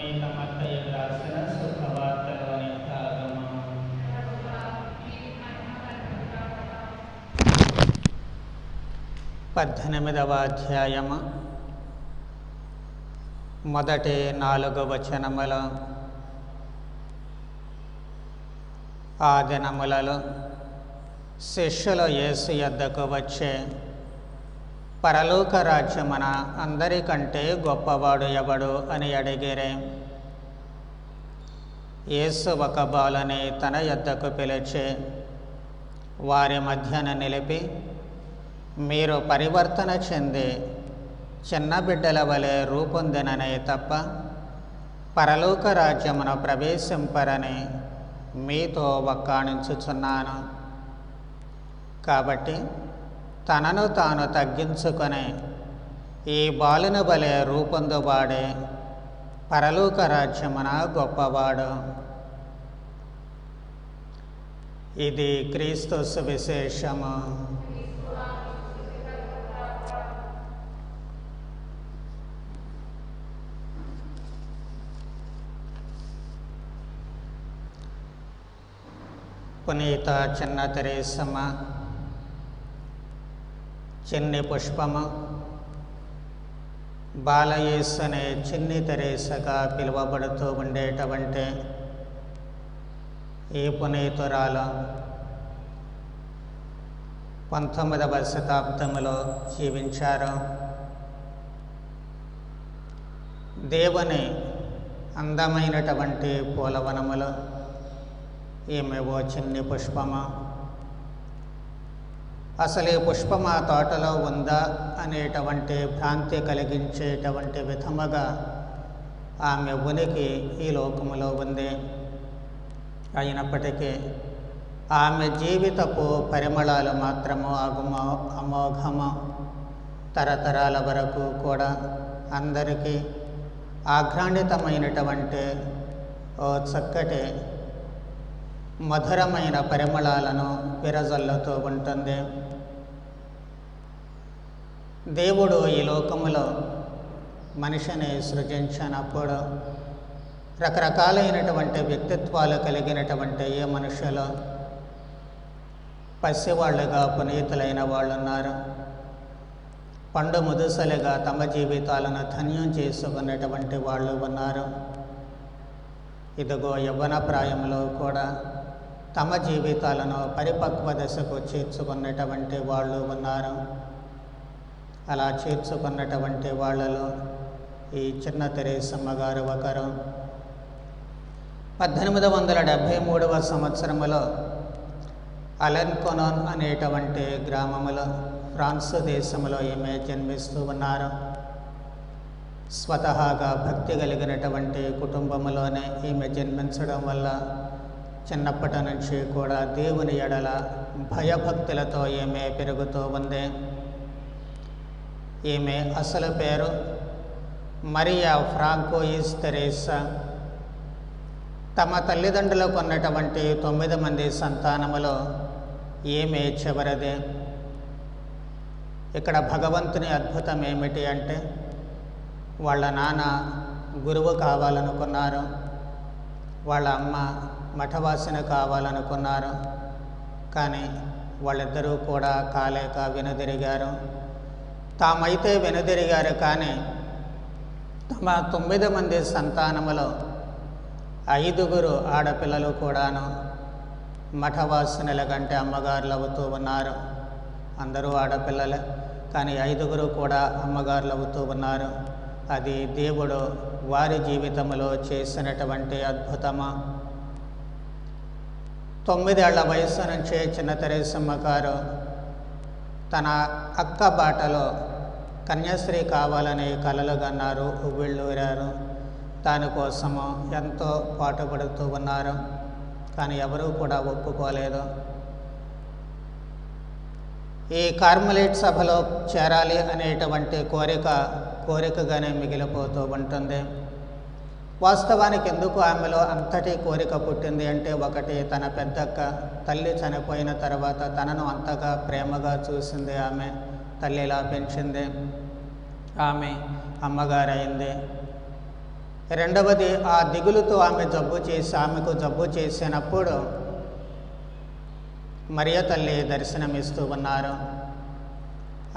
పునీత మత్తయి రాసిన శుభవార్తలోని భాగము. 18వ అధ్యాయము మొదటి 4 వచనములు. ఆ దినములలో శిష్యులు యేసు యొద్దకు వచ్చి, పరలోక రాజ్యమున అందరికంటే గొప్పవాడు ఎవడు అని అడిగిరి. యేసు ఒక బాలుని తన యొద్దకు పిలిచి వారి మధ్యన నిలిపి, మీరు పరివర్తన చెంది చిన్న బిడ్డల వలె రూపొందిననే తప్ప పరలోక రాజ్యమున ప్రవేశింపరని మీతో వక్కాణించుచున్నాను. కాబట్టి తనను తాను తగ్గించుకొని ఈ బాలుని వలె రూపొందువాడే పరలోక రాజ్యమున గొప్పవాడు. ఇది క్రీస్తు సువిశేషము. పునీత చిన్న తెరేసమ్మ చిన్ని పుష్పము బాలయేసు అనే చిన్ని తెరేసగా పిలువబడుతూ ఉండేటువంటి ఈ పునీతురాలు 19వ శతాబ్దంలో జీవించారు. దేవుని అందమైనటువంటి పూలవనములో ఈమె ఓ చిన్ని పుష్పము. అసలు ఈ పుష్పం ఆ తోటలో ఉందా అనేటువంటి భ్రాంతి కలిగించేటువంటి విధముగా ఆమె ఉనికి ఈ లోకములో ఉంది. అయినప్పటికీ ఆమె జీవితపు పరిమళాలు మాత్రము అమోఘము. తరతరాల వరకు కూడా అందరికీ ఆఘ్రాణితమైనటువంటి ఓ చక్కటి మధురమైన పరిమళాలను విరజల్లుతూ ఉంటుంది. దేవుడు ఈ లోకములో మనిషిని సృజించినప్పుడు రకరకాలైనటువంటి వ్యక్తిత్వాలు కలిగినటువంటి ఏ మనుషులు పసివాళ్ళుగా పునీతులైన వాళ్ళు ఉన్నారు. పండు ముదుసలిగా తమ జీవితాలను ధన్యం చేసుకున్నటువంటి వాళ్ళు ఉన్నారు. ఇదిగో యవ్వన ప్రాయంలో కూడా తమ జీవితాలను పరిపక్వ దశకు చేర్చుకున్నటువంటి వాళ్ళు ఉన్నారు. అలా చేర్చుకున్నటువంటి వాళ్ళలో ఈ చిన్న తెరేసమ్మ గారు ఒకరు. 1873వ సంవత్సరములో అలెన్కొనోన్ అనేటువంటి గ్రామములో ఫ్రాన్స్ దేశంలో ఈమె జన్మిస్తూ ఉన్నారు. స్వతహాగా భక్తి కలిగినటువంటి కుటుంబంలోనే ఈమె జన్మించడం వల్ల చిన్నప్పటి నుంచి కూడా దేవుని ఎడల భయభక్తులతో ఈమె పెరుగుతూ ఉంది. ఈమె అసలు పేరు మరియా ఫ్రాంకోయిస్ తెరేసా. తమ తల్లిదండ్రులకు ఉన్నటువంటి 9 మంది సంతానములో ఈమె చివరిదే. ఇక్కడ భగవంతుని అద్భుతం ఏమిటి అంటే, వాళ్ళ నాన్న గురువు కావాలనుకున్నారు, వాళ్ళ అమ్మ మఠవాసిని కావాలనుకున్నారు. కానీ వాళ్ళిద్దరూ కూడా కాలేక వెనుదిరిగారు. తామైతే వెనుదిరిగారు, కానీ తమ 9 మంది సంతానములో 5 ఆడపిల్లలు కూడాను మఠవాసినుల కంటే అమ్మగారులు అవుతూ ఉన్నారు. అందరూ ఆడపిల్లలే, కానీ 5 కూడా అమ్మగారులు అవుతూ ఉన్నారు. అది దేవుడు వారి జీవితంలో చేసినటువంటి అద్భుతము. 9 ఏళ్ల వయసు నుంచే చిన్న తెరేసమ్మ గారు తన అక్క బాటలో కన్యాశ్రీ కావాలని కలలు కన్నారు, ఉవ్విళ్ళూరారు. దానికోసము ఎంతో పాటుపడుతూ ఉన్నారు. కానీ ఎవరూ కూడా ఒప్పుకోలేదు. ఈ కార్మెలైట్ సభలో చేరాలి అనేటువంటి కోరికగానే మిగిలిపోతూ ఉంటుంది. వాస్తవానికి ఎందుకు ఆమెలో అంతటి కోరిక పుట్టింది అంటే, ఒకటి తన పెద్దక్క తల్లి చనిపోయిన తర్వాత తనను అంతగా ప్రేమగా చూసింది. ఆమె తల్లిలా పెంచింది, ఆమె అమ్మగారైంది. రెండవది, ఆ దిగులుతో ఆమెకు జబ్బు చేసినప్పుడు మరియ తల్లి దర్శనమిస్తూ ఉన్నారు.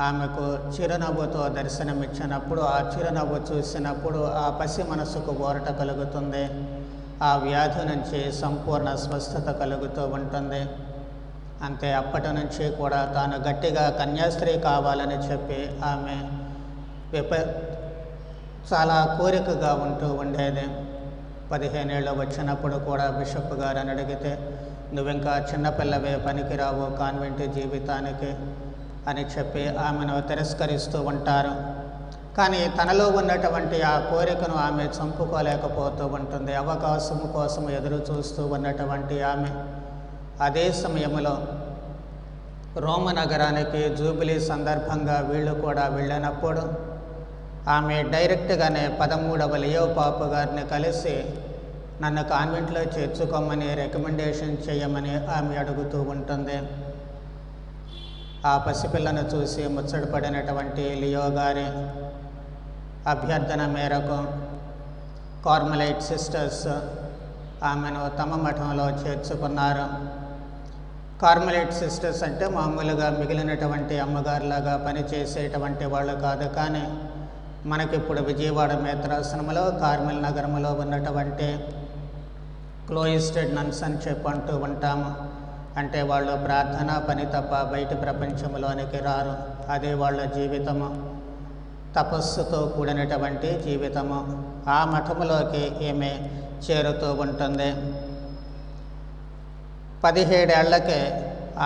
ఆమెకు చిరునవ్వుతో దర్శనమిచ్చినప్పుడు, ఆ చిరునవ్వు చూసినప్పుడు ఆ పసి మనసుకు ఊరట కలుగుతుంది. ఆ వ్యాధి నుంచి సంపూర్ణ స్వస్థత కలుగుతూ ఉంటుంది. అంతే, అప్పటి నుంచి కూడా తాను గట్టిగా కన్యాస్త్రీ కావాలని చెప్పి ఆమె చాలా కోరికగా ఉంటూ ఉండేది. 15 ఏళ్ళు వచ్చినప్పుడు కూడా బిషప్ గారని అడిగితే, నువ్వింకా చిన్నపిల్లవే, పనికిరావు కాన్వెంట్ జీవితానికి అని చెప్పి ఆమెను తిరస్కరిస్తూ ఉంటారు. కానీ తనలో ఉన్నటువంటి ఆ కోరికను ఆమె చంపుకోలేకపోతూ ఉంటుంది. అవకాశం కోసం ఎదురు చూస్తూ ఉన్నటువంటి ఆమె అదే సమయంలో రోమ నగరానికి జూబిలీ సందర్భంగా వీళ్ళు కూడా వెళ్ళినప్పుడు ఆమె డైరెక్ట్గానే 13వ లియో పాపు గారిని కలిసి నన్ను కాన్వెంట్లో చేర్చుకోమని రికమెండేషన్ చేయమని ఆమె అడుగుతూ ఉంటుంది. ఆ పసిపిల్లను చూసి ముచ్చటపడినటువంటి లియో గారి అభ్యర్థన మేరకు కార్మెలైట్ సిస్టర్స్ ఆమెను తమ మఠంలో చేర్చుకున్నారు. కార్మెలైట్ సిస్టర్స్ అంటే మామూలుగా మిగిలినటువంటి అమ్మగారులాగా పనిచేసేటువంటి వాళ్ళు కాదు. కానీ మనకిప్పుడు విజయవాడ మేత్రాసనంలో కార్మెల్ నగరంలో ఉన్నటువంటి క్లోయిస్టెడ్ నన్స్ అని చెప్పంటూ ఉంటాము. అంటే వాళ్ళు ప్రార్థన పని తప్ప బయట ప్రపంచంలోనికి రారు. అదే వాళ్ళ జీవితము, తపస్సుతో కూడినటువంటి జీవితము. ఆ మఠములోకి ఈమె చేరుతూ ఉంటుంది. 17 ఏళ్లకే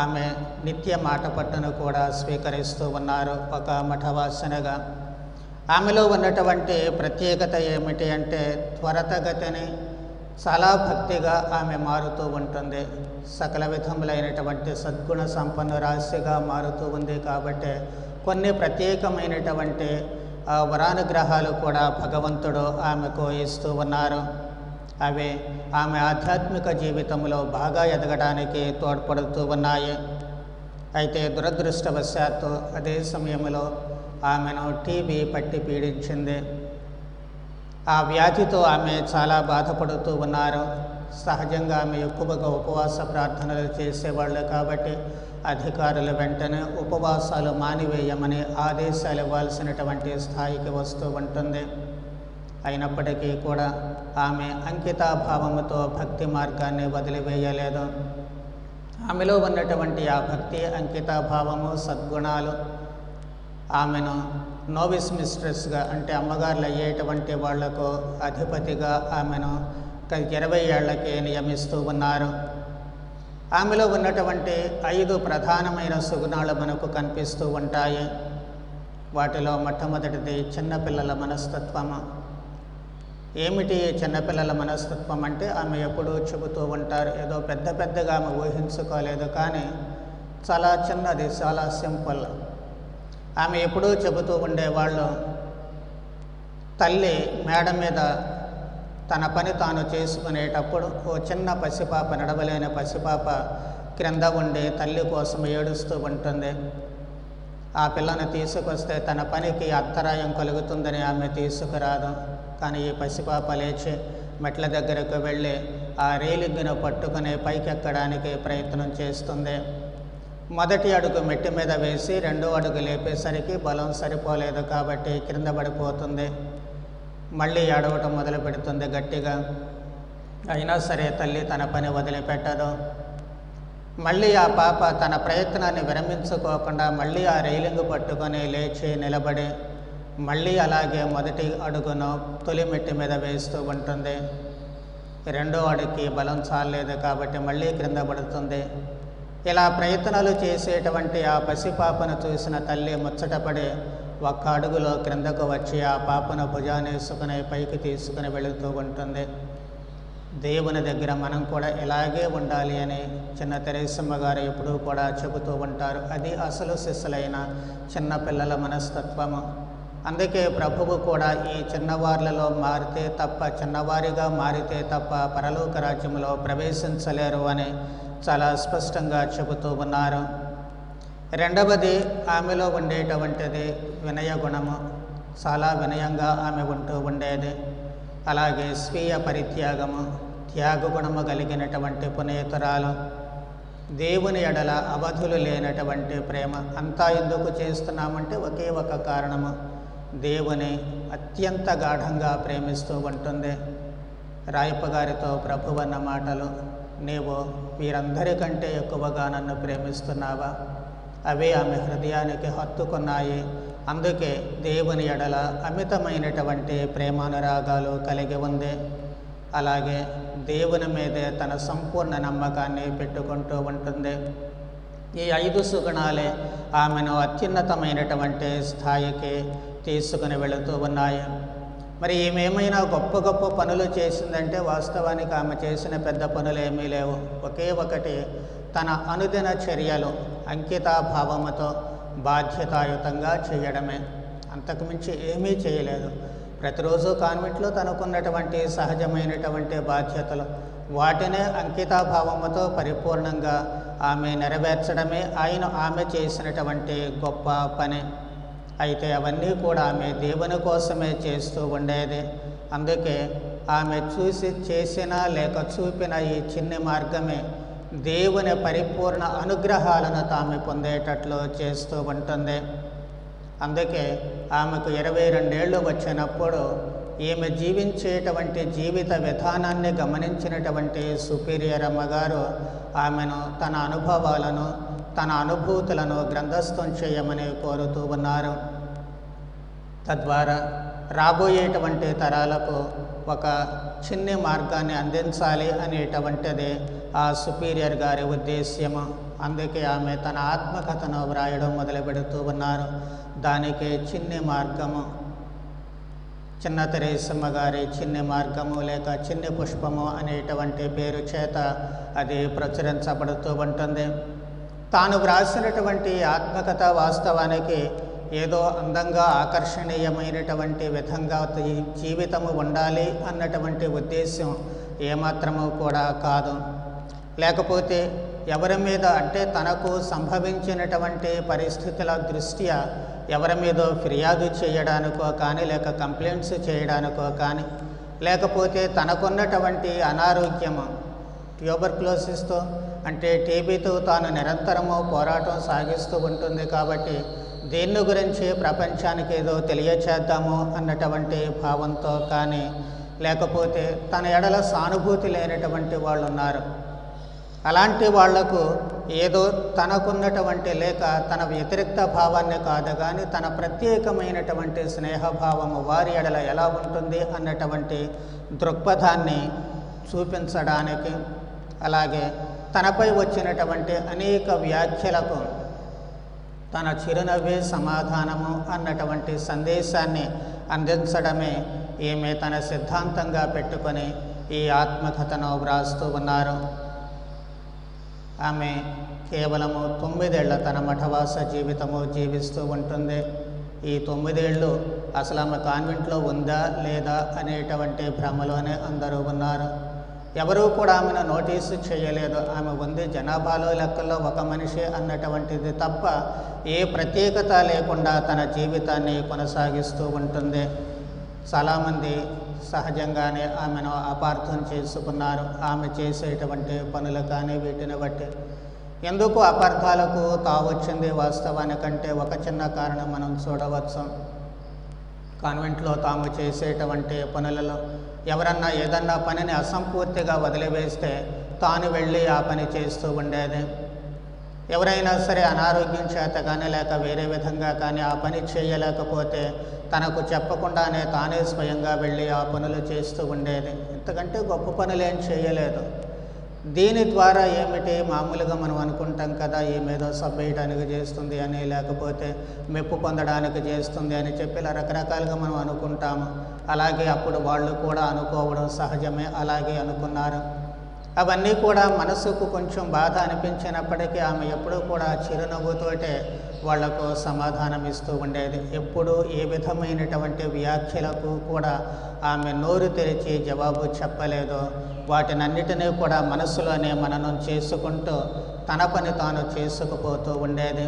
ఆమె నిత్య మాట పట్టును కూడా స్వీకరిస్తూ ఉన్నారు ఒక మఠవాసనగా. ఆమెలో ఉన్నటువంటి ప్రత్యేకత ఏమిటి అంటే త్వరితగతిని చాలా భక్తిగా ఆమె మారుతూ ఉంటుంది. సకల విధములైనటువంటి సద్గుణ సంపన్నురాశిగా మారుతూ ఉంది. కాబట్టి కొన్ని ప్రత్యేకమైనటువంటి వరానుగ్రహాలు కూడా భగవంతుడు ఆమెకు ఇస్తూ ఉన్నారు. అవి ఆమె ఆధ్యాత్మిక జీవితంలో బాగా ఎదగడానికి తోడ్పడుతూ ఉన్నాయి. అయితే దురదృష్టవశాత్తు అదే సమయంలో ఆమెను టీబీ పట్టి పీడించింది. ఆ వ్యాధితో ఆమె చాలా బాధపడుతూ ఉన్నారు. సహజంగా ఆమె ఎక్కువగా ఉపవాస ప్రార్థనలు చేసేవాళ్ళు కాబట్టి అధికారులు వెంటనే ఉపవాసాలు మానివేయమని ఆదేశాలు ఇవ్వాల్సినటువంటి స్థాయికి వస్తూ ఉంటుంది. అయినప్పటికీ కూడా ఆమె అంకితాభావముతో భక్తి మార్గాన్ని వదిలివేయలేదు. ఆమెలో ఉన్నటువంటి ఆ భక్తి, అంకితాభావము, సద్గుణాలు ఆమెను నోవిస్ మిస్ట్రెస్గా అంటే అమ్మగారులు అయ్యేటువంటి వాళ్లకు అధిపతిగా ఆమెను 20 ఏళ్లకే నియమిస్తూ ఉన్నారు. ఆమెలో ఉన్నటువంటి 5 ప్రధానమైన సుగుణాలు మనకు కనిపిస్తూ ఉంటాయి. వాటిలో మొట్టమొదటిది చిన్నపిల్లల మనస్తత్వము. ఏమిటి చిన్నపిల్లల మనస్తత్వం అంటే ఆమె ఎప్పుడూ చెబుతూ ఉంటారు, ఏదో పెద్దగా ఆమె ఊహించుకోలేదు, కానీ చాలా చిన్నది, చాలా సింపుల్. ఆమె ఎప్పుడూ చెబుతూ ఉండేవాళ్ళు, తల్లి మేడ మీద తన పని తాను చేసుకునేటప్పుడు ఓ చిన్న పసిపాప, నడవలేని పసిపాప క్రింద ఉండి తల్లి కోసం ఏడుస్తూ ఉంటుంది. ఆ పిల్లను తీసుకొస్తే తన పనికి అంతరాయం కలుగుతుందని ఆమె తీసుకురాదు. కానీ ఈ పసిపాప లేచి మెట్ల దగ్గరకు వెళ్ళి ఆ రేలింగ్ను పట్టుకుని పైకెక్కడానికి ప్రయత్నం చేస్తుంది. మొదటి అడుగు మెట్టి మీద వేసి 2వ అడుగు లేపేసరికి బలం సరిపోలేదు కాబట్టి క్రింద పడిపోతుంది. మళ్ళీ ఏడవటం మొదలు పెడుతుంది గట్టిగా. అయినా సరే తల్లి తన పని వదిలిపెట్టదు. మళ్ళీ ఆ పాప తన ప్రయత్నాన్ని విరమించుకోకుండా మళ్ళీ ఆ రైలింగ్ పట్టుకొని లేచి నిలబడి మళ్ళీ అలాగే మొదటి అడుగును తొలి మెట్టి మీద వేస్తూ ఉంటుంది. 2వ అడుగుకి బలం చాలలేదు కాబట్టి మళ్ళీ క్రింద పడుతుంది. ఇలా ప్రయత్నాలు చేసేటువంటి ఆ పసిపాపను చూసిన తల్లి ముచ్చటపడి ఒక్క అడుగులో క్రిందకు వచ్చి ఆ పాపను భుజానేసుకుని పైకి తీసుకుని వెళుతూ ఉంటుంది. దేవుని దగ్గర మనం కూడా ఇలాగే ఉండాలి అని చిన్న తెరేసమ్మ గారు ఎప్పుడూ కూడా చెబుతూ ఉంటారు. అది అసలు శిశులైన చిన్నపిల్లల మనస్తత్వము. అందుకే ప్రభువు కూడా ఈ చిన్నవార్లలో మారితే తప్ప, చిన్నవారిగా మారితే తప్ప పరలోక రాజ్యంలో ప్రవేశించలేరు అని చాలా స్పష్టంగా చెబుతూ ఉన్నారు. రెండవది ఆమెలో ఉండేటువంటిది వినయ గుణము. చాలా వినయంగా ఆమె ఉంటూ ఉండేది. అలాగే స్వీయ పరిత్యాగము, త్యాగగుణము కలిగినటువంటి పునీతురాలు, దేవుని ఎడల అవధులు లేనటువంటి ప్రేమ. అంతా ఎందుకు చేస్తున్నామంటే ఒకే ఒక కారణము, దేవుని అత్యంత గాఢంగా ప్రేమిస్తూ ఉంటుంది. రాయప్ప గారితో ప్రభువన్న మాటలు, నీవు వీరందరికంటే ఎక్కువగా నన్ను ప్రేమిస్తున్నావా? అవే ఆమె హృదయానికి హత్తుకున్నాయి. అందుకే దేవుని ఎడల అమితమైనటువంటి ప్రేమానురాగాలు కలిగి ఉంది. అలాగే దేవుని మీదే తన సంపూర్ణ నమ్మకాన్ని పెట్టుకుంటూ ఉంటుంది. ఈ 5 సుగుణాలే ఆమెను అత్యున్నతమైనటువంటి స్థాయికి తీసుకుని వెళుతూ ఉన్నాయి. మరి ఈమెమైనా గొప్ప గొప్ప పనులు చేసిందంటే వాస్తవానికి ఆమె చేసిన పెద్ద పనులు ఏమీ లేవు. ఒకే ఒకటి, తన అనుదిన చర్యలు అంకితాభావముతో బాధ్యతాయుతంగా చేయడమే. అంతకుమించి ఏమీ చేయలేదు. ప్రతిరోజు కాన్వెంట్లో తనకున్నటువంటి సహజమైనటువంటి బాధ్యతలు, వాటినే అంకితాభావముతో పరిపూర్ణంగా ఆమె నెరవేర్చడమే ఆమె చేసినటువంటి గొప్ప పని. అయితే అవన్నీ కూడా ఆమె దేవుని కోసమే చేస్తూ ఉండేది. అందుకే ఆమె చేసిన లేక చూపిన ఈ చిన్ని మార్గమే దేవుని పరిపూర్ణ అనుగ్రహాలను తాము పొందేటట్లు చేస్తూ ఉంటుంది. అందుకే ఆమెకు 22 ఏళ్ళు వచ్చినప్పుడు ఈమె జీవించేటువంటి జీవిత విధానాన్ని గమనించినటువంటి సుపీరియర్ అమ్మగారు ఆమెను తన అనుభవాలను, తన అనుభూతులను గ్రంథస్థం చేయమని కోరుతూ ఉన్నారు. తద్వారా రాబోయేటువంటి తరాలకు ఒక చిన్ని మార్గాన్ని అందించాలి అనేటువంటిది ఆ సుపీరియర్ గారి ఉద్దేశ్యము. అందుకే ఆమె తన ఆత్మకథను వ్రాయడం మొదలు పెడుతూ ఉన్నారు. దానికి చిన్ని మార్గము, చిన్న తెరేసమ్మ గారి చిన్ని మార్గము లేక చిన్ని పుష్పము అనేటువంటి పేరు చేత అది ప్రచురించబడుతూ ఉంటుంది. తాను వ్రాసినటువంటి ఆత్మకథ వాస్తవానికి ఏదో అందంగా ఆకర్షణీయమైనటువంటి విధంగా జీవితము ఉండాలి అన్నటువంటి ఉద్దేశం ఏమాత్రము కూడా కాదు. లేకపోతే ఎవరి మీద అంటే తనకు సంభవించినటువంటి పరిస్థితుల దృష్ట్యా ఎవరి మీదో ఫిర్యాదు చేయడానికో కానీ, లేక కంప్లైంట్స్ చేయడానికో కానీ, లేకపోతే తనకున్నటువంటి అనారోగ్యము ట్యూబర్క్లోసిస్తో అంటే టీబీతో తాను నిరంతరము పోరాటం సాగిస్తూ ఉంటుంది. కాబట్టి దీన్ని గురించి ప్రపంచానికి ఏదో తెలియచేద్దాము అన్నటువంటి భావంతో కానీ, లేకపోతే తన ఎడల సానుభూతి లేనటువంటి వాళ్ళు ఉన్నారు. అలాంటి వాళ్లకు ఏదో తనకున్నటువంటి లేక తన వ్యతిరేక్త భావాన్ని కాదు కానీ తన ప్రత్యేకమైనటువంటి స్నేహభావము వారి ఎడల ఎలా ఉంటుంది అన్నటువంటి దృక్పథాన్ని చూపించడానికి, అలాగే తనపై వచ్చినటువంటి అనేక వ్యాఖ్యలకు తన చిరునవ్వే సమాధానము అన్నటువంటి సందేశాన్ని అందించడమే ఈమె తన సిద్ధాంతంగా పెట్టుకొని ఈ ఆత్మకథను వ్రాస్తూ ఉన్నారు. ఆమె కేవలము 9 ఏళ్ల తన మఠవాస జీవితము జీవిస్తూ ఉంటుంది. ఈ 9 ఏళ్ళు అసలు ఆమె కాన్వెంట్లో ఉందా లేదా అనేటువంటి భ్రమలోనే అందరూ ఉన్నారు. ఎవరూ కూడా ఆమెను నోటీసు చేయలేదు. ఆమె ఉంది, జనాభాలో లెక్కల్లో ఒక మనిషి అన్నటువంటిది తప్ప ఏ ప్రత్యేకత లేకుండా తన జీవితాన్ని కొనసాగిస్తూ ఉంటుంది. చాలామంది సహజంగానే ఆమెను అపార్థం చేసుకున్నారు. ఆమె చేసేటువంటి పనులు కానీ వీటిని బట్టి ఎందుకు అపార్థాలకు తావొచ్చింది వాస్తవానికంటే ఒక చిన్న కారణం మనం చూడవచ్చు. కాన్వెంట్లో తాము చేసేటువంటి పనులలో ఎవరన్నా ఏదన్నా పనిని అసంపూర్తిగా వదిలివేస్తే తాను వెళ్ళి ఆ పని చేస్తూ ఉండేది. ఎవరైనా సరే అనారోగ్యం చేత కానీ లేక వేరే విధంగా కానీ ఆ పని చేయలేకపోతే తనకు చెప్పకుండానే తానే స్వయంగా వెళ్ళి ఆ పనులు చేస్తూ ఉండేది. ఇంతకంటే గొప్ప పనులేం చేయలేదు. దీని ద్వారా ఏమిటి, మామూలుగా మనం అనుకుంటాం కదా, ఏమేదో సబ్బేయడానికి చేస్తుంది అని, లేకపోతే మెప్పు పొందడానికి చేస్తుంది అని చెప్పి ఇలా రకరకాలుగా మనం అనుకుంటాము. అలాగే అప్పుడు వాళ్ళు కూడా అనుకోవడం సహజమే, అలాగే అనుకున్నారు. అవన్నీ కూడా మనసుకు కొంచెం బాధ అనిపించినప్పటికీ ఆమె ఎప్పుడూ కూడా చిరునవ్వుతోటే వాళ్లకు సమాధానం ఇస్తూ ఉండేది. ఎప్పుడూ ఏ విధమైనటువంటి వ్యాఖ్యలకు కూడా ఆమె నోరు తెరిచి జవాబు చెప్పలేదు. వాటినన్నిటినీ కూడా మనసులోనే మననం చేసుకుంటూ తన పని తాను చేసుకుపోతూ ఉండేది.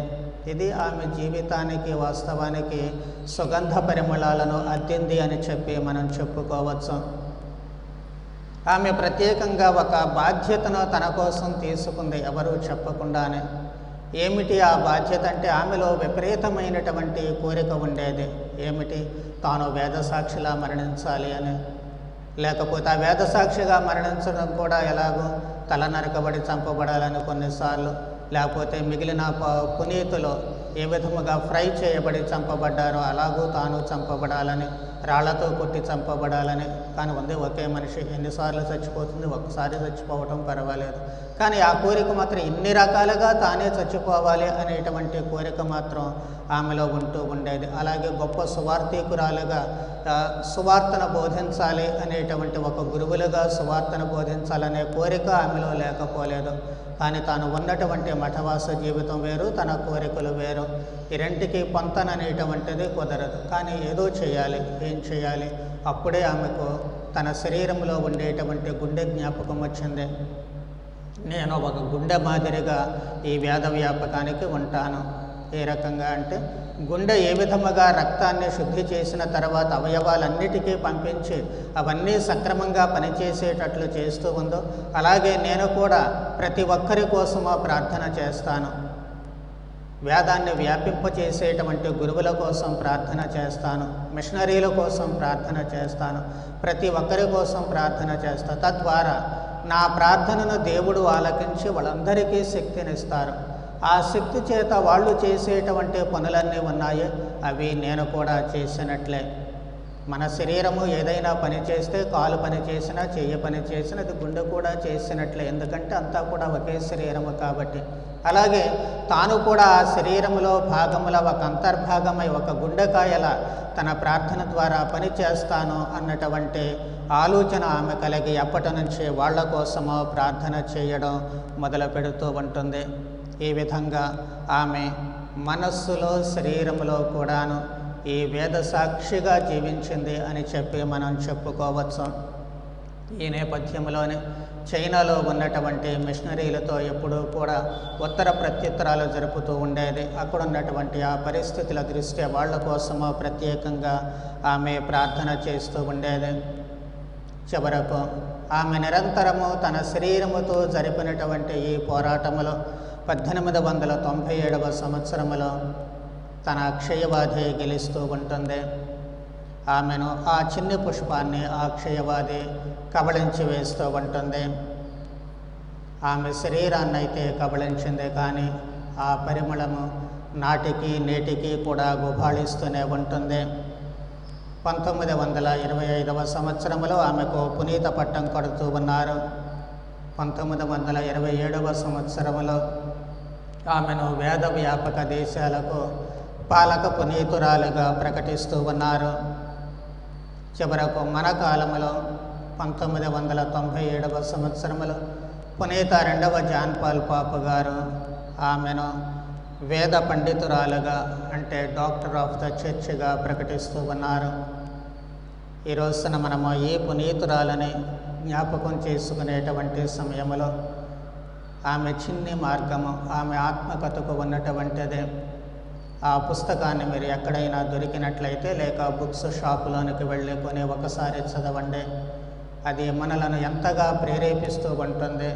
ఇది ఆమె జీవితానికి వాస్తవానికి సుగంధ పరిమళాలను అద్దింది అని చెప్పి మనం చెప్పుకోవచ్చు. ఆమె ప్రత్యేకంగా ఒక బాధ్యతను తన కోసం తీసుకుంది, ఎవరూ చెప్పకుండానే. ఏమిటి ఆ బాధ్యత అంటే, ఆమెలో విపరీతమైనటువంటి కోరిక ఉండేది. ఏమిటి? తాను వేదసాక్షిలా మరణించాలి అని. లేకపోతే ఆ వేదసాక్షిగా మరణించడం కూడా ఎలాగో తల నరకబడి చంపబడాలని కొన్నిసార్లు, లేకపోతే మిగిలిన పునీతులు ఏ విధముగా ఫ్రై చేయబడి చంపబడ్డారో అలాగూ తాను చంపబడాలని, రాళ్లతో కొట్టి చంపబడాలని. కానీ ఉంది ఒకే మనిషి, ఎన్నిసార్లు చచ్చిపోతుంది? ఒక్కసారి చచ్చిపోవటం పర్వాలేదు, కానీ ఆ కోరిక మాత్రం ఇన్ని రకాలుగా తానే చచ్చిపోవాలి అనేటువంటి కోరిక మాత్రం ఆమెలో ఉంటూ ఉండేది. అలాగే గొప్ప సువార్థికురాలుగా సువార్తను బోధించాలి అనేటువంటి, ఒక గురువులుగా సువార్తను బోధించాలనే కోరిక ఆమెలో లేకపోలేదు. కానీ తాను ఉన్నటువంటి మఠవాస జీవితం వేరు, తన కోరికలు వేరు. ఈ రెంటికి పొంతననేటువంటిది కుదరదు. కానీ ఏదో చేయాలి. ఏం చేయాలి? అప్పుడే ఆమెకు తన శరీరంలో ఉండేటువంటి గుండె జ్ఞాపకం వచ్చింది. నేను ఒక గుండె మాదిరిగా ఈ వేద వ్యాపకానికి ఉంటాను. ఏ రకంగా అంటే, గుండె ఏ విధముగా రక్తాన్ని శుద్ధి చేసిన తర్వాత అవయవాలన్నిటికీ పంపించి అవన్నీ సక్రమంగా పనిచేసేటట్లు చేస్తూ ఉందో, అలాగే నేను కూడా ప్రతి ఒక్కరి కోసమో ప్రార్థన చేస్తాను. వేదాన్ని వ్యాపింపచేసేటువంటి గురువుల కోసం ప్రార్థన చేస్తాను, మిషనరీల కోసం ప్రార్థన చేస్తాను, ప్రతి ఒక్కరి కోసం ప్రార్థన చేస్తాను. తద్వారా నా ప్రార్థనను దేవుడు ఆలకించి వాళ్ళందరికీ శక్తినిస్తారు. ఆ శక్తి చేత వాళ్ళు చేసేటువంటి పనులన్నీ ఉన్నాయి, అవి నేను కూడా చేసినట్లే. మన శరీరము ఏదైనా పని చేస్తే, కాలు పని చేసినా, చెయ్యి పని చేసినా, అది గుండె కూడా చేసినట్లే. ఎందుకంటే అంతా కూడా ఒకే శరీరము కాబట్టి. అలాగే తాను కూడా ఆ శరీరములో భాగముల ఒక అంతర్భాగమై ఒక గుండెకాయల తన ప్రార్థన ద్వారా పని చేస్తాను అన్నటువంటి ఆలోచన ఆమె కలిగి అప్పటి నుంచి వాళ్ళ కోసమో ప్రార్థన చేయడం మొదలు పెడుతూ ఉంటుంది. ఈ విధంగా ఆమె మనస్సులో శరీరములో కూడాను ఈ వేద సాక్షిగా జీవించింది అని చెప్పి మనం చెప్పుకోవచ్చు. ఈ నేపథ్యంలోనే చైనాలో ఉన్నటువంటి మిషనరీలతో ఎప్పుడూ కూడా ఉత్తర ప్రత్యుత్తరాలు జరుపుతూ ఉండేది. అక్కడ ఉన్నటువంటి ఆ పరిస్థితుల దృష్ట్యా వాళ్ళ కోసమో ప్రత్యేకంగా ఆమె ప్రార్థన చేస్తూ ఉండేది. చివరకు ఆమె నిరంతరము తన శరీరముతో జరిపినటువంటి ఈ పోరాటములో 1897వ సంవత్సరములో తన అక్షయవాది గెలుస్తూ ఉంటుంది. ఆమెను ఆ చిన్ని పుష్పాన్ని ఆ అక్షయవాది కబళించి వేస్తూ ఉంటుంది. ఆమె శరీరాన్ని అయితే కబళించింది, కానీ ఆ పరిమళము నాటికి నేటికి కూడా గుబాళిస్తూనే ఉంటుంది. 1925వ సంవత్సరంలో ఆమెకు పునీత పట్టం కడుతూ ఉన్నారు. 1927వ సంవత్సరంలో ఆమెను వేద వ్యాపక దేశాలకు పాలక పునీతురాలుగా ప్రకటిస్తూ ఉన్నారు. చివరకు మన కాలంలో 1997వ సంవత్సరంలో పునీత 2వ జాన్ పాల్ పాప్ గారు ఆమెను వేద పండితురాలుగా, అంటే డాక్టర్ ఆఫ్ ద చర్చ్గా ప్రకటిస్తూ ఉన్నారు. ఈ రోజున మనము ఈ పునీతురాలని జ్ఞాపకం చేసుకునేటువంటి సమయంలో ఆమె చిన్ని మార్గము, ఆమె ఆత్మకథకు ఉన్నటువంటిదే. ఆ పుస్తకాన్ని మీరు ఎక్కడైనా దొరికినట్లయితే, లేక బుక్స్ షాపులోనికి వెళ్ళి కొని ఒకసారి చదవండి. అది మనలను ఎంతగా ప్రేరేపిస్తూ ఉంటుంది.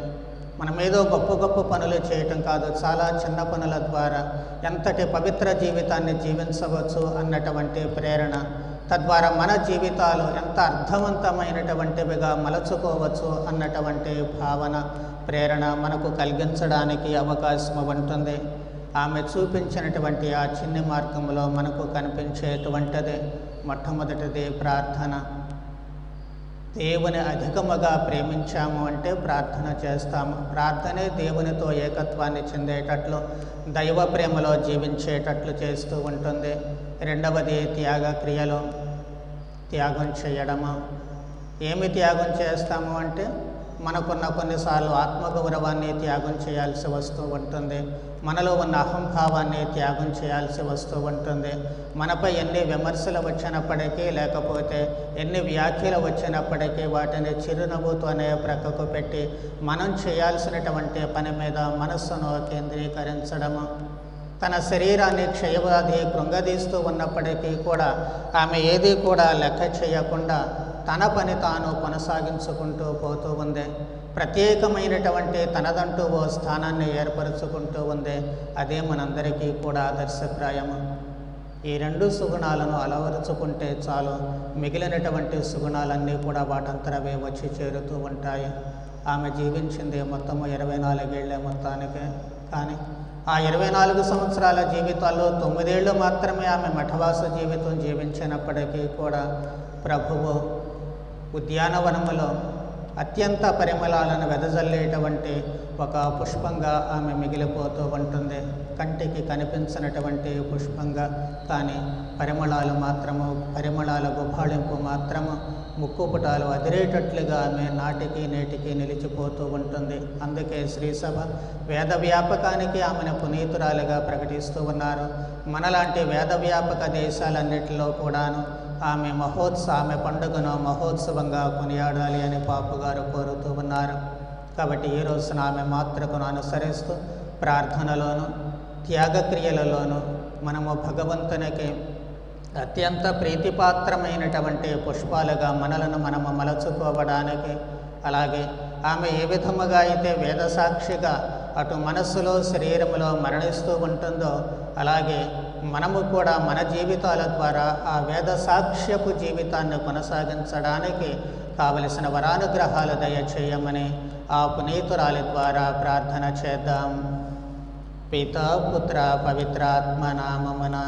మనం ఏదో గొప్ప గొప్ప పనులు చేయటం కాదు, చాలా చిన్న పనుల ద్వారా ఎంతటి పవిత్ర జీవితాన్ని జీవించవచ్చు అన్నటువంటి ప్రేరణ, తద్వారా మన జీవితాలు ఎంత అర్థవంతమైనటువంటివిగా మలచుకోవచ్చు అన్నటువంటి భావన, ప్రేరణ మనకు కలిగించడానికి అవకాశం ఉంటుంది. ఆమె చూపించినటువంటి ఆ చిన్ని మార్గంలో మనకు కనిపించేటువంటిది మొట్టమొదటిది ప్రార్థన. దేవుని అధికముగా ప్రేమించాము అంటే ప్రార్థన చేస్తాము. ప్రార్థనే దేవునితో ఏకత్వాన్ని చెందేటట్లు, దైవ ప్రేమలో జీవించేటట్లు చేస్తూ ఉంటుంది. రెండవది త్యాగ క్రియలు, త్యాగం చేయడము. ఏమి త్యాగం చేస్తాము అంటే, మనకున్న కొన్నిసార్లు ఆత్మగౌరవాన్ని త్యాగం చేయాల్సి వస్తూ ఉంటుంది. మనలో ఉన్న అహంభావాన్ని త్యాగం చేయాల్సి వస్తూ ఉంటుంది. మనపై ఎన్ని విమర్శలు వచ్చినప్పటికీ, లేకపోతే ఎన్ని వ్యాఖ్యలు వచ్చినప్పటికీ వాటిని చిరునవ్వుతోనే ప్రక్కకు పెట్టి మనం చేయాల్సినటువంటి పని మీద మనస్సును కేంద్రీకరించడము. తన శరీరాన్ని క్షయవ్యాధి కృంగదీస్తూ ఉన్నప్పటికీ కూడా ఆమె ఏది కూడా లెక్క చేయకుండా తన పని తాను కొనసాగించుకుంటూ పోతూ ఉంది. ప్రత్యేకమైనటువంటి తనదంటూ ఓ స్థానాన్ని ఏర్పరచుకుంటూ ఉంది. అదే మనందరికీ కూడా ఆదర్శప్రాయము. ఈ రెండు సుగుణాలను అలవరుచుకుంటే చాలు, మిగిలినటువంటి సుగుణాలన్నీ కూడా వాటంతరవే వచ్చి చేరుతూ ఉంటాయి. ఆమె జీవించింది మొత్తము 24 ఏళ్లే మొత్తానికి. కానీ ఆ 24 సంవత్సరాల జీవితాల్లో 9 ఏళ్ళు మాత్రమే ఆమె మఠవాస జీవితం జీవించినప్పటికీ కూడా ప్రభువు ఉద్యానవనములో అత్యంత పరిమళాలను వెదజల్లేటువంటి ఒక పుష్పంగా ఆమె మిగిలిపోతూ ఉంటుంది. కంటికి కనిపించినటువంటి పుష్పంగా, కానీ పరిమళాల గుబాళింపు మాత్రము ముక్కుపుటాలు అదిరేటట్లుగా ఆమె నాటికి నేటికి నిలిచిపోతూ ఉంటుంది. అందుకే శ్రీసభ వేద వ్యాపకానికి ఆమెను పునీతురాలుగా ప్రకటిస్తూ ఉన్నారు. మనలాంటి వేద వ్యాపక దేశాలన్నిటిలో కూడాను ఆమె పండుగను మహోత్సవంగా కొనియాడాలి అని పాపుగారు కోరుతూ ఉన్నారు. కాబట్టి ఈ రోజున ఆమె మాతృకను అనుసరిస్తూ ప్రార్థనలోను త్యాగక్రియలలోనూ మనము భగవంతునికి అత్యంత ప్రీతిపాత్రమైనటువంటి పుష్పాలుగా మనము మలచుకోవడానికి, అలాగే ఆమె ఏ విధముగా అయితే వేదసాక్షిగా అటు మనస్సులో శరీరములో మరణిస్తూ ఉంటుందో, అలాగే మనము కూడా మన జీవితాల ద్వారా ఆ వేదసాక్ష్యపు జీవితాన్ని కొనసాగించడానికి కావలసిన వరానుగ్రహాలు దయచేయమని ఆ పునీతురాలి ద్వారా ప్రార్థన చేద్దాం. పితా పుత్ర పవిత్రాత్మ నామమున.